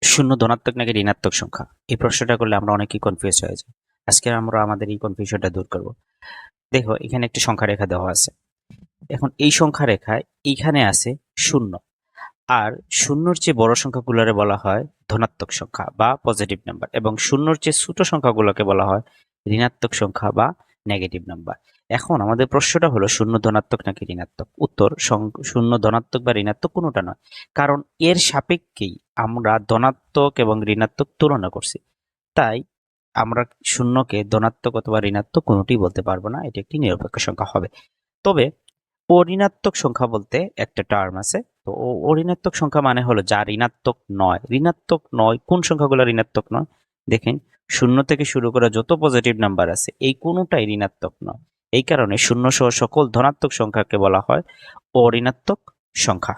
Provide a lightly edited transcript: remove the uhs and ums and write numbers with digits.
শূন্য ধনাত্মক নাকি ঋণাত্মক সংখ্যা? এই প্রশ্নটা করলে আমরা অনেকেই কনফিউজ হয়ে যাই। আজকে আমরা আমাদের এই কনফিউশনটা দূর করব। দেখো এখানে একটি সংখ্যা রেখা দেওয়া আছে। এখন এই সংখ্যা রেখায় এইখানে আছে শূন্য, আর শূন্যর চেয়ে বড় সংখ্যাগুলোরে বলা হয় ধনাত্মক সংখ্যা বা পজিটিভ নাম্বার, এবং শূন্যর চেয়ে ছোট সংখ্যাগুলোকে বলা হয় ঋণাত্মক সংখ্যা বা নেগেটিভ নাম্বার। এখন আমাদের প্রশ্নটা হলো শূন্য ধনাত্মক নাকি ঋণাত্মক? উত্তর শূন্য ধনাত্মক বা ঋণাত্মক কোনোটা নয়, কারণ এর সাপেক্ষেই আমরা ধনাত্মক এবং ঋণাত্মক তুলনা করছি। তাই আমরা শূন্যকে ধনাত্মক অথবা ঋণাত্মক কোনোটি বলতে পারবো না, এটি একটি নিরপেক্ষ সংখ্যা হবে। তবে অঋণাত্মক সংখ্যা বলতে একটা টার্ম আছে। তো অঋণাত্মক সংখ্যা মানে হলো যা ঋণাত্মক নয়। ঋণাত্মক নয় কোন সংখ্যাগুলো ঋণাত্মক নয়? দেখেন, শূন্য থেকে শুরু করা যত পজিটিভ নাম্বার আছে এই কোনোটাই ঋণাত্মক নয়। এই কারণে শূন্য সহ সকল ধনাত্মক সংখ্যাকে বলা হয় অঋণাত্মক সংখ্যা।